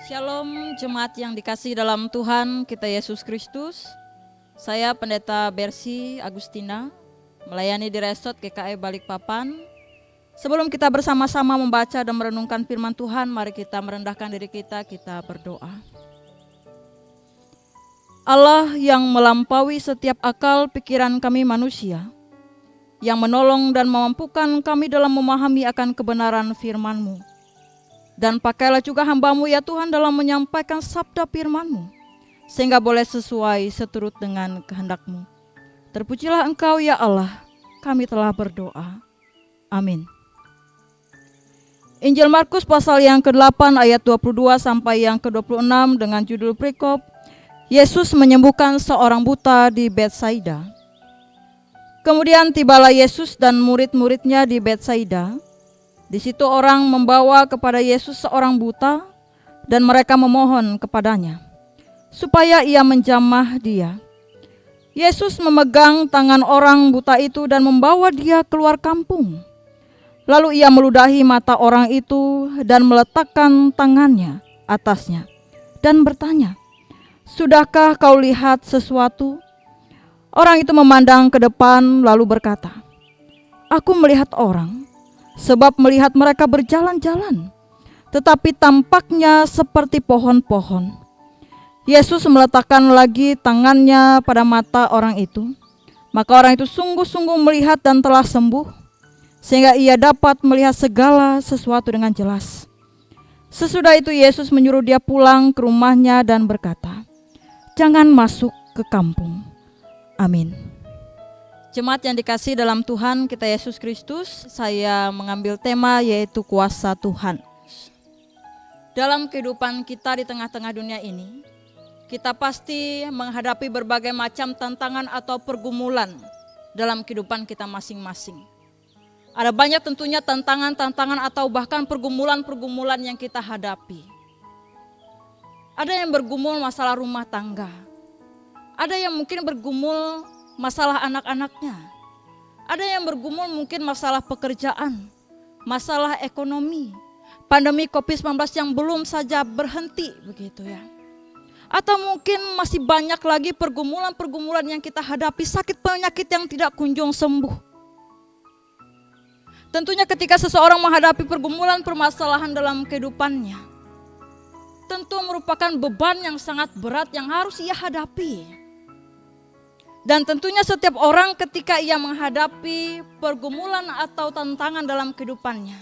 Shalom jemaat yang dikasihi dalam Tuhan kita Yesus Kristus. Saya Pendeta Bersi Agustina, melayani di Resort GKI Balikpapan. Sebelum kita bersama-sama membaca dan merenungkan firman Tuhan, mari kita merendahkan diri kita berdoa. Allah yang melampaui setiap akal pikiran kami manusia, yang menolong dan memampukan kami dalam memahami akan kebenaran firman-Mu. Dan pakailah juga hamba-Mu ya Tuhan dalam menyampaikan sabda firman-Mu, sehingga boleh sesuai seturut dengan kehendak-Mu. Terpujilah Engkau ya Allah, kami telah berdoa. Amin. Injil Markus pasal yang ke-8 ayat 22 sampai yang ke-26 dengan judul perikop Yesus menyembuhkan seorang buta di Betsaida. Kemudian tibalah Yesus dan murid-muridnya di Betsaida. Di situ orang membawa kepada Yesus seorang buta dan mereka memohon kepadanya supaya ia menjamah dia. Yesus memegang tangan orang buta itu dan membawa dia keluar kampung. Lalu ia meludahi mata orang itu dan meletakkan tangannya atasnya dan bertanya, "Sudahkah kau lihat sesuatu?" Orang itu memandang ke depan lalu berkata, "Aku melihat orang, sebab melihat mereka berjalan-jalan, tetapi tampaknya seperti pohon-pohon." Yesus meletakkan lagi tangannya pada mata orang itu. Maka orang itu sungguh-sungguh melihat dan telah sembuh, sehingga ia dapat melihat segala sesuatu dengan jelas. Sesudah itu Yesus menyuruh dia pulang ke rumahnya dan berkata, "Jangan masuk ke kampung." Amin. Jemaat yang dikasihi dalam Tuhan kita Yesus Kristus, saya mengambil tema yaitu kuasa Tuhan. Dalam kehidupan kita di tengah-tengah dunia ini, kita pasti menghadapi berbagai macam tantangan atau pergumulan dalam kehidupan kita masing-masing. Ada banyak tentunya tantangan-tantangan atau bahkan pergumulan-pergumulan yang kita hadapi. Ada yang bergumul masalah rumah tangga. Ada yang mungkin bergumul masalah anak-anaknya. Ada yang bergumul mungkin masalah pekerjaan, masalah ekonomi, pandemi COVID-19 yang belum saja berhenti begitu ya. Atau mungkin masih banyak lagi pergumulan-pergumulan yang kita hadapi, sakit penyakit yang tidak kunjung sembuh. Tentunya ketika seseorang menghadapi pergumulan permasalahan dalam kehidupannya, tentu merupakan beban yang sangat berat yang harus ia hadapi. Dan tentunya setiap orang ketika ia menghadapi pergumulan atau tantangan dalam kehidupannya,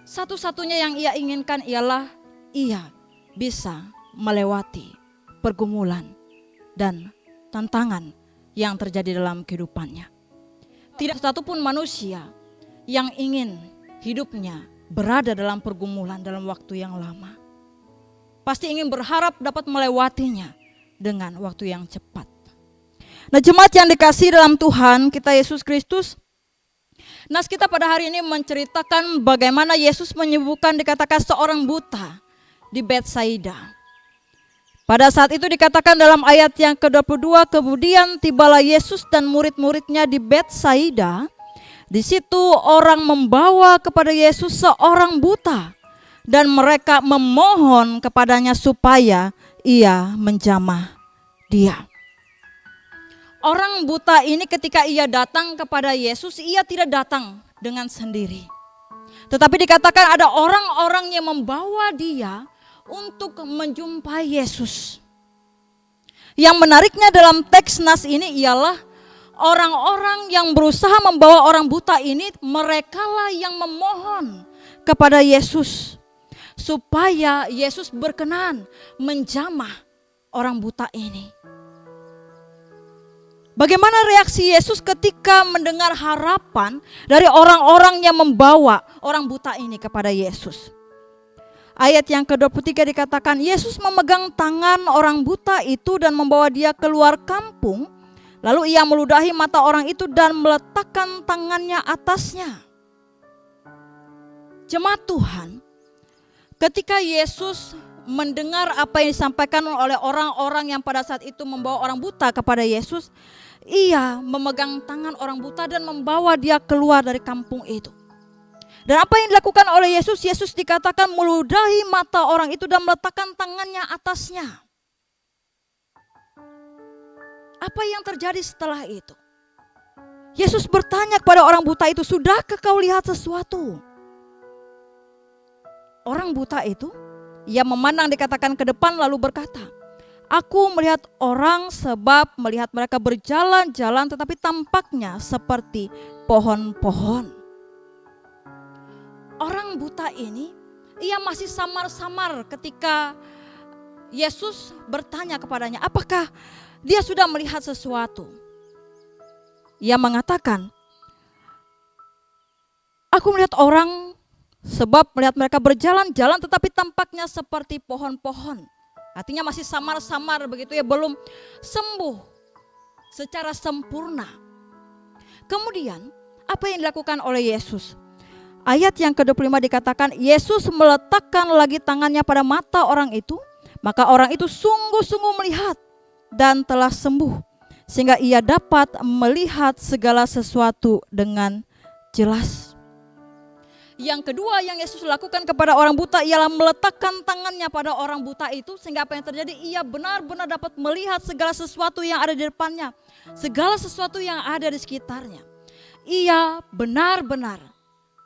satu-satunya yang ia inginkan ialah ia bisa melewati pergumulan dan tantangan yang terjadi dalam kehidupannya. Tidak satupun manusia yang ingin hidupnya berada dalam pergumulan dalam waktu yang lama. Pasti ingin berharap dapat melewatinya dengan waktu yang cepat. Nah, jemaat yang dikasihi dalam Tuhan kita Yesus Kristus, nas kita pada hari ini menceritakan bagaimana Yesus menyembuhkan dikatakan seorang buta di Betsaida. Pada saat itu dikatakan dalam ayat yang ke-22, kemudian tibalah Yesus dan murid-muridnya di Betsaida. Di situ orang membawa kepada Yesus seorang buta dan mereka memohon kepadanya supaya ia menjamah dia. Orang buta ini ketika ia datang kepada Yesus, ia tidak datang dengan sendiri. Tetapi dikatakan ada orang-orang yang membawa dia untuk menjumpai Yesus. Yang menariknya dalam teks nas ini ialah orang-orang yang berusaha membawa orang buta ini, merekalah yang memohon kepada Yesus supaya Yesus berkenan menjamah orang buta ini. Bagaimana reaksi Yesus ketika mendengar harapan dari orang-orang yang membawa orang buta ini kepada Yesus? Ayat yang ke-23 dikatakan, Yesus memegang tangan orang buta itu dan membawa dia keluar kampung. Lalu ia meludahi mata orang itu dan meletakkan tangannya atasnya. Jemaat Tuhan, ketika Yesus mendengar apa yang disampaikan oleh orang-orang yang pada saat itu membawa orang buta kepada Yesus, ia memegang tangan orang buta dan membawa dia keluar dari kampung itu. Dan apa yang dilakukan oleh Yesus? Yesus dikatakan meludahi mata orang itu dan meletakkan tangannya atasnya. Apa yang terjadi setelah itu? Yesus bertanya kepada orang buta itu, "Sudahkah kau lihat sesuatu?" Orang buta itu, ia memandang dikatakan ke depan lalu berkata, "Aku melihat orang sebab melihat mereka berjalan-jalan tetapi tampaknya seperti pohon-pohon." Orang buta ini, ia masih samar-samar ketika Yesus bertanya kepadanya, apakah dia sudah melihat sesuatu. Ia mengatakan, "Aku melihat orang sebab melihat mereka berjalan-jalan tetapi tampaknya seperti pohon-pohon." Artinya masih samar-samar begitu ya, belum sembuh secara sempurna. Kemudian apa yang dilakukan oleh Yesus? Ayat yang ke-25 dikatakan, Yesus meletakkan lagi tangannya pada mata orang itu, maka orang itu sungguh-sungguh melihat dan telah sembuh, sehingga ia dapat melihat segala sesuatu dengan jelas. Yang kedua yang Yesus lakukan kepada orang buta ialah meletakkan tangannya pada orang buta itu, sehingga apa yang terjadi? Ia benar-benar dapat melihat segala sesuatu yang ada di depannya, segala sesuatu yang ada di sekitarnya. Ia benar-benar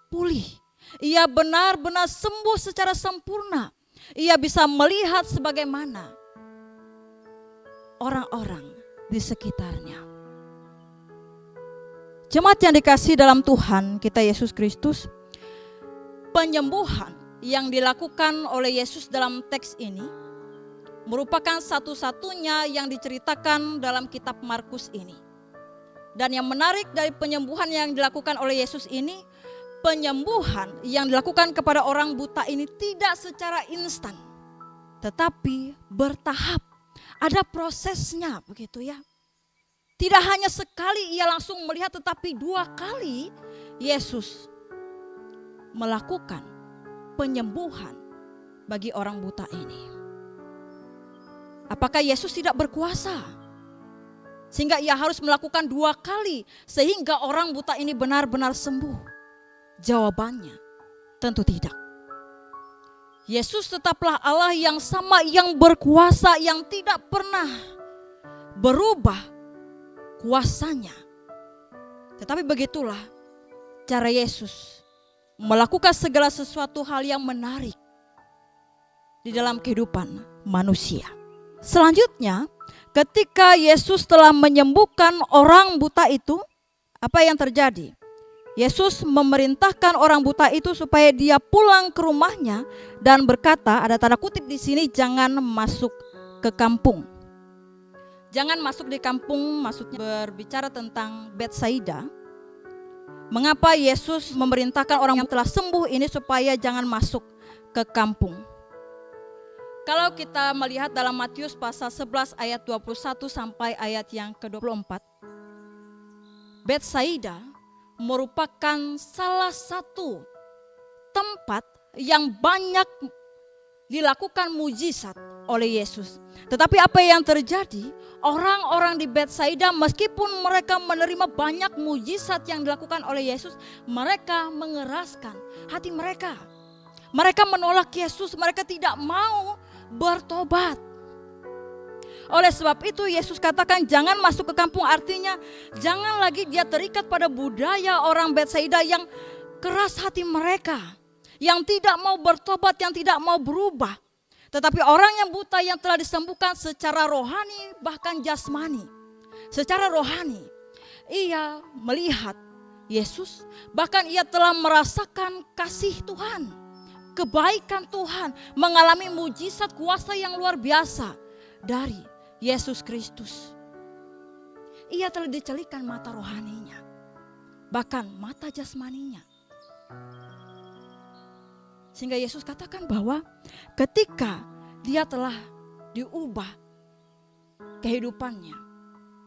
pulih, ia benar-benar sembuh secara sempurna. Ia bisa melihat sebagaimana orang-orang di sekitarnya. Jemaat yang dikasihi dalam Tuhan kita Yesus Kristus, penyembuhan yang dilakukan oleh Yesus dalam teks ini merupakan satu-satunya yang diceritakan dalam kitab Markus ini. Dan yang menarik dari penyembuhan yang dilakukan oleh Yesus ini, penyembuhan yang dilakukan kepada orang buta ini tidak secara instan, tetapi bertahap. Ada prosesnya begitu ya. Tidak hanya sekali ia langsung melihat, tetapi 2 kali Yesus melakukan penyembuhan bagi orang buta ini. Apakah Yesus tidak berkuasa sehingga ia harus melakukan 2 kali sehingga orang buta ini benar-benar sembuh? Jawabannya tentu tidak. Yesus tetaplah Allah yang sama, yang berkuasa, yang tidak pernah berubah kuasanya. Tetapi begitulah cara Yesus melakukan segala sesuatu hal yang menarik di dalam kehidupan manusia. Selanjutnya, ketika Yesus telah menyembuhkan orang buta itu, apa yang terjadi? Yesus memerintahkan orang buta itu supaya dia pulang ke rumahnya dan berkata, ada tanda kutip di sini, jangan masuk ke kampung. Jangan masuk di kampung maksudnya berbicara tentang Betsaida. Mengapa Yesus memerintahkan orang yang telah sembuh ini supaya jangan masuk ke kampung? Kalau kita melihat dalam Matius pasal 11 ayat 21 sampai ayat yang ke-24, Betsaida merupakan salah satu tempat yang banyak dilakukan mujizat oleh Yesus. Tetapi apa yang terjadi? Orang-orang di Betsaida meskipun mereka menerima banyak mujizat yang dilakukan oleh Yesus, mereka mengeraskan hati mereka. Mereka menolak Yesus, mereka tidak mau bertobat. Oleh sebab itu Yesus katakan jangan masuk ke kampung, artinya jangan lagi dia terikat pada budaya orang Betsaida yang keras hati mereka, yang tidak mau bertobat, yang tidak mau berubah. Tetapi orang yang buta yang telah disembuhkan secara rohani bahkan jasmani, secara rohani ia melihat Yesus, bahkan ia telah merasakan kasih Tuhan, kebaikan Tuhan, mengalami mujizat kuasa yang luar biasa dari Yesus Kristus. Ia telah dicelikan mata rohaninya, bahkan mata jasmaninya. Sehingga Yesus katakan bahwa ketika dia telah diubah kehidupannya,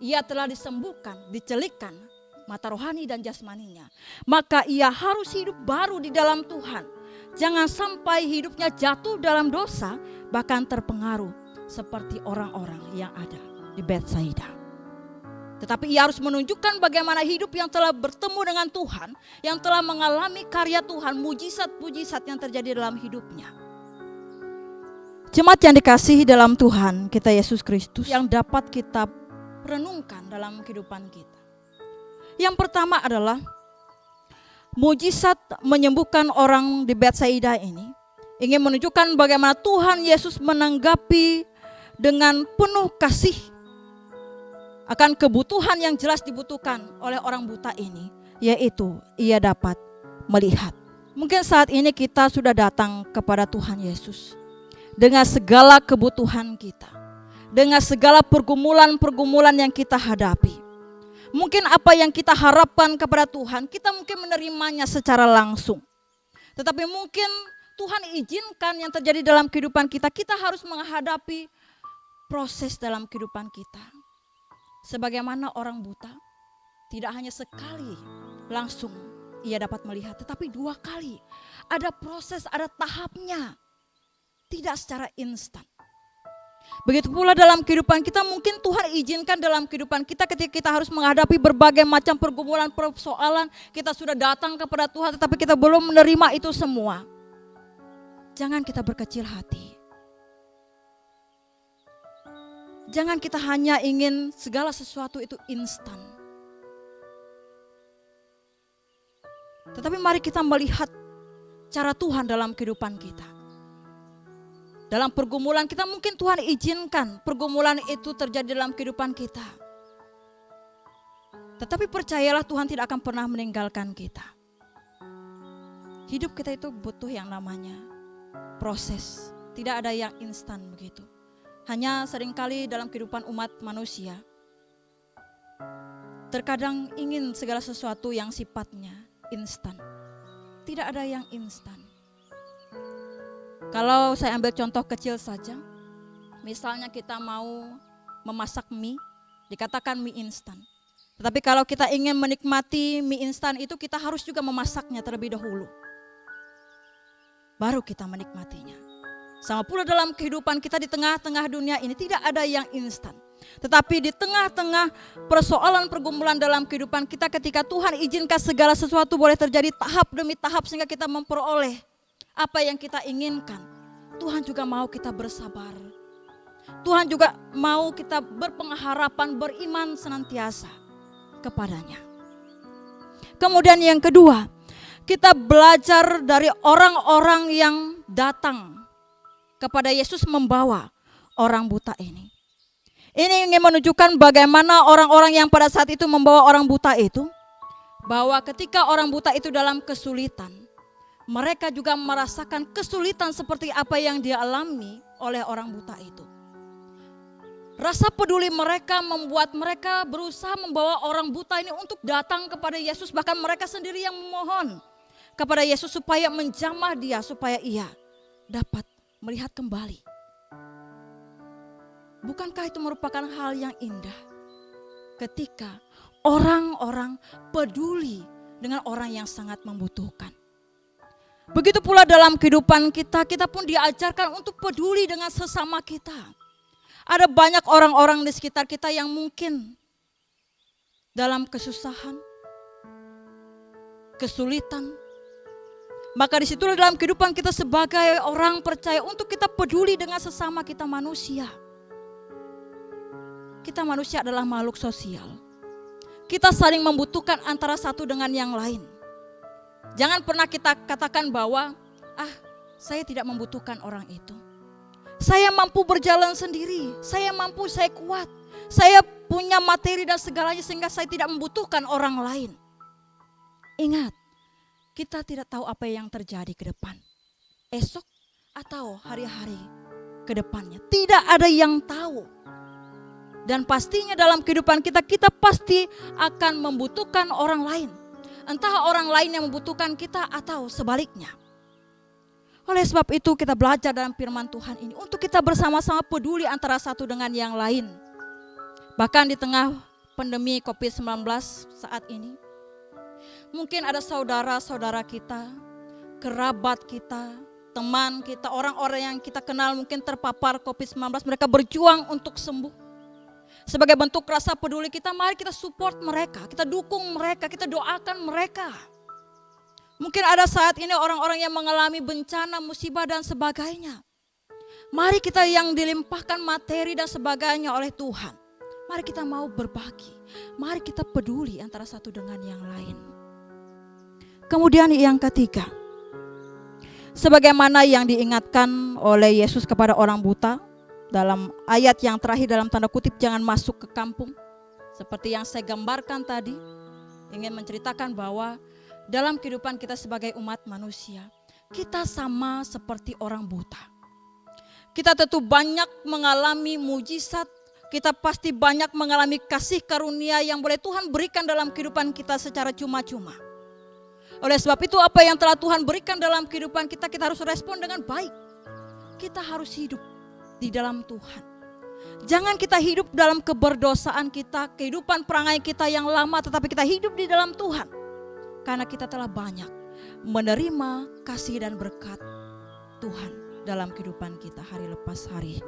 ia telah disembuhkan, dicelikan mata rohani dan jasmaninya, maka ia harus hidup baru di dalam Tuhan. Jangan sampai hidupnya jatuh dalam dosa, bahkan terpengaruh seperti orang-orang yang ada di Betsaida. Tetapi ia harus menunjukkan bagaimana hidup yang telah bertemu dengan Tuhan, yang telah mengalami karya Tuhan, mujizat-mujizat yang terjadi dalam hidupnya. Jemaat yang dikasihi dalam Tuhan kita Yesus Kristus, yang dapat kita renungkan dalam kehidupan kita. Yang pertama adalah mujizat menyembuhkan orang di Betsaida ini ingin menunjukkan bagaimana Tuhan Yesus menanggapi dengan penuh kasih akan kebutuhan yang jelas dibutuhkan oleh orang buta ini, yaitu ia dapat melihat. Mungkin saat ini kita sudah datang kepada Tuhan Yesus dengan segala kebutuhan kita, dengan segala pergumulan-pergumulan yang kita hadapi. Mungkin apa yang kita harapkan kepada Tuhan, kita mungkin menerimanya secara langsung. Tetapi mungkin Tuhan izinkan yang terjadi dalam kehidupan kita, kita harus menghadapi proses dalam kehidupan kita. Sebagaimana orang buta, tidak hanya sekali langsung ia dapat melihat, tetapi 2 kali. Ada proses, ada tahapnya, tidak secara instan. Begitu pula dalam kehidupan kita, mungkin Tuhan izinkan dalam kehidupan kita ketika kita harus menghadapi berbagai macam pergumulan, persoalan. Kita sudah datang kepada Tuhan tetapi kita belum menerima itu semua. Jangan kita berkecil hati. Jangan kita hanya ingin segala sesuatu itu instan. Tetapi mari kita melihat cara Tuhan dalam kehidupan kita. Dalam pergumulan kita mungkin Tuhan izinkan pergumulan itu terjadi dalam kehidupan kita. Tetapi percayalah Tuhan tidak akan pernah meninggalkan kita. Hidup kita itu butuh yang namanya proses. Tidak ada yang instan begitu. Hanya seringkali dalam kehidupan umat manusia, terkadang ingin segala sesuatu yang sifatnya instan. Tidak ada yang instan. Kalau saya ambil contoh kecil saja, misalnya kita mau memasak mie, dikatakan mie instan. Tetapi kalau kita ingin menikmati mie instan itu, kita harus juga memasaknya terlebih dahulu. Baru kita menikmatinya. Sama pula dalam kehidupan kita di tengah-tengah dunia ini tidak ada yang instan. Tetapi di tengah-tengah persoalan pergumulan dalam kehidupan kita, ketika Tuhan izinkan segala sesuatu boleh terjadi tahap demi tahap sehingga kita memperoleh apa yang kita inginkan. Tuhan juga mau kita bersabar. Tuhan juga mau kita berpengharapan, beriman senantiasa kepadanya. Kemudian yang kedua, kita belajar dari orang-orang yang datang kepada Yesus membawa orang buta ini. Ini ingin menunjukkan bagaimana orang-orang yang pada saat itu membawa orang buta itu, bahwa ketika orang buta itu dalam kesulitan, mereka juga merasakan kesulitan seperti apa yang dialami oleh orang buta itu. Rasa peduli mereka membuat mereka berusaha membawa orang buta ini untuk datang kepada Yesus. Bahkan mereka sendiri yang memohon kepada Yesus supaya menjamah dia, supaya ia dapat melihat kembali. Bukankah itu merupakan hal yang indah ketika orang-orang peduli dengan orang yang sangat membutuhkan. Begitu pula dalam kehidupan kita, kita pun diajarkan untuk peduli dengan sesama kita. Ada banyak orang-orang di sekitar kita yang mungkin dalam kesusahan, kesulitan. Maka disitulah dalam kehidupan kita sebagai orang percaya untuk kita peduli dengan sesama kita manusia. Kita manusia adalah makhluk sosial. Kita saling membutuhkan antara satu dengan yang lain. Jangan pernah kita katakan bahwa saya tidak membutuhkan orang itu. Saya mampu berjalan sendiri, saya mampu, saya kuat. Saya punya materi dan segalanya sehingga saya tidak membutuhkan orang lain. Ingat, kita tidak tahu apa yang terjadi ke depan. Esok atau hari-hari ke depannya. Tidak ada yang tahu. Dan pastinya dalam kehidupan kita, kita pasti akan membutuhkan orang lain. Entah orang lain yang membutuhkan kita atau sebaliknya. Oleh sebab itu kita belajar dalam firman Tuhan ini untuk kita bersama-sama peduli antara satu dengan yang lain. Bahkan di tengah pandemi COVID-19 saat ini, mungkin ada saudara-saudara kita, kerabat kita, teman kita, orang-orang yang kita kenal mungkin terpapar COVID-19, mereka berjuang untuk sembuh. Sebagai bentuk rasa peduli kita, mari kita support mereka, kita dukung mereka, kita doakan mereka. Mungkin ada saat ini orang-orang yang mengalami bencana, musibah dan sebagainya. Mari kita yang dilimpahkan materi dan sebagainya oleh Tuhan, mari kita mau berbagi, mari kita peduli antara satu dengan yang lain. Kemudian yang ketiga, sebagaimana yang diingatkan oleh Yesus kepada orang buta dalam ayat yang terakhir dalam tanda kutip, jangan masuk ke kampung. Seperti yang saya gambarkan tadi, ingin menceritakan bahwa dalam kehidupan kita sebagai umat manusia, kita sama seperti orang buta. Kita tentu banyak mengalami mujizat, kita pasti banyak mengalami kasih karunia yang boleh Tuhan berikan dalam kehidupan kita secara cuma-cuma. Oleh sebab itu, apa yang telah Tuhan berikan dalam kehidupan kita, kita harus respon dengan baik. Kita harus hidup di dalam Tuhan. Jangan kita hidup dalam keberdosaan kita, kehidupan perangai kita yang lama, tetapi kita hidup di dalam Tuhan. Karena kita telah banyak menerima kasih dan berkat Tuhan dalam kehidupan kita hari lepas hari.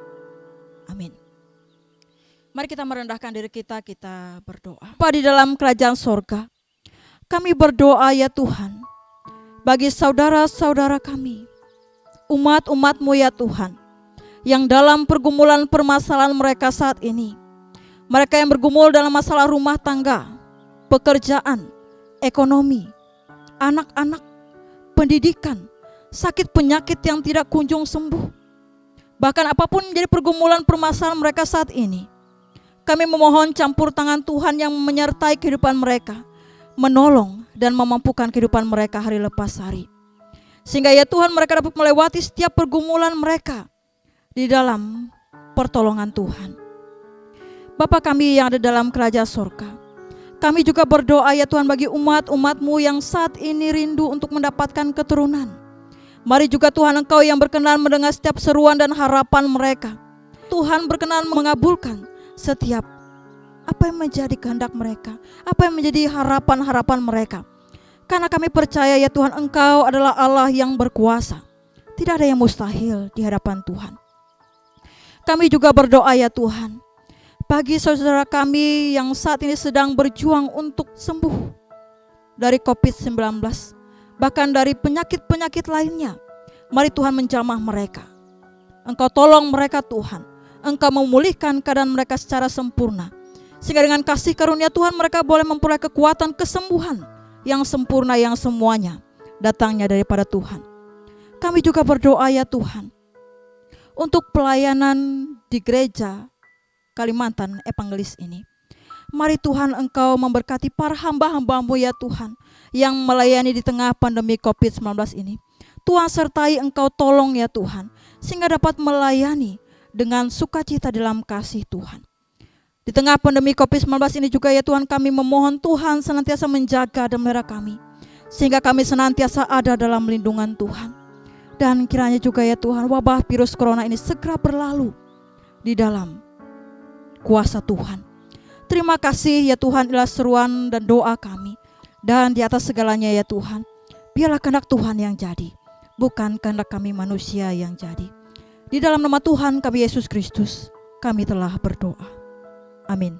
Amin. Mari kita merendahkan diri kita, kita berdoa. Bapa di dalam kerajaan sorga, kami berdoa ya Tuhan, bagi saudara-saudara kami, umat-umat-Mu ya Tuhan, yang dalam pergumulan permasalahan mereka saat ini. Mereka yang bergumul dalam masalah rumah tangga, pekerjaan, ekonomi, anak-anak, pendidikan, sakit penyakit yang tidak kunjung sembuh. Bahkan apapun menjadi pergumulan permasalahan mereka saat ini, kami memohon campur tangan Tuhan yang menyertai kehidupan mereka, menolong dan memampukan kehidupan mereka hari lepas hari. Sehingga ya Tuhan, mereka dapat melewati setiap pergumulan mereka di dalam pertolongan Tuhan. Bapa kami yang ada dalam kerajaan surga, kami juga berdoa ya Tuhan bagi umat-umat-Mu yang saat ini rindu untuk mendapatkan keturunan. Mari juga Tuhan, Engkau yang berkenan mendengar setiap seruan dan harapan mereka. Tuhan berkenan mengabulkan setiap apa yang menjadi kehendak mereka, apa yang menjadi harapan-harapan mereka. Karena kami percaya ya Tuhan, Engkau adalah Allah yang berkuasa. Tidak ada yang mustahil di hadapan Tuhan. Kami juga berdoa ya Tuhan, bagi saudara kami yang saat ini sedang berjuang untuk sembuh dari COVID-19, bahkan dari penyakit-penyakit lainnya. Mari Tuhan menjamah mereka. Engkau tolong mereka Tuhan. Engkau memulihkan keadaan mereka secara sempurna. Sehingga dengan kasih karunia Tuhan mereka boleh memperoleh kekuatan kesembuhan yang sempurna, yang semuanya datangnya daripada Tuhan. Kami juga berdoa ya Tuhan, untuk pelayanan di gereja Kalimantan Evangelis ini. Mari Tuhan, Engkau memberkati para hamba-hamba-Mu ya Tuhan, yang melayani di tengah pandemi COVID-19 ini. Tuhan sertai, Engkau tolong ya Tuhan, sehingga dapat melayani dengan sukacita dalam kasih Tuhan. Di tengah pandemi COVID-19 ini juga ya Tuhan, kami memohon Tuhan senantiasa menjaga dan memelihara kami, sehingga kami senantiasa ada dalam lindungan Tuhan. Dan kiranya juga ya Tuhan, wabah virus corona ini segera berlalu di dalam kuasa Tuhan. Terima kasih ya Tuhan, inilah seruan dan doa kami. Dan di atas segalanya ya Tuhan, biarlah kehendak Tuhan yang jadi, bukan kehendak kami manusia yang jadi. Di dalam nama Tuhan kami Yesus Kristus, kami telah berdoa. Amin.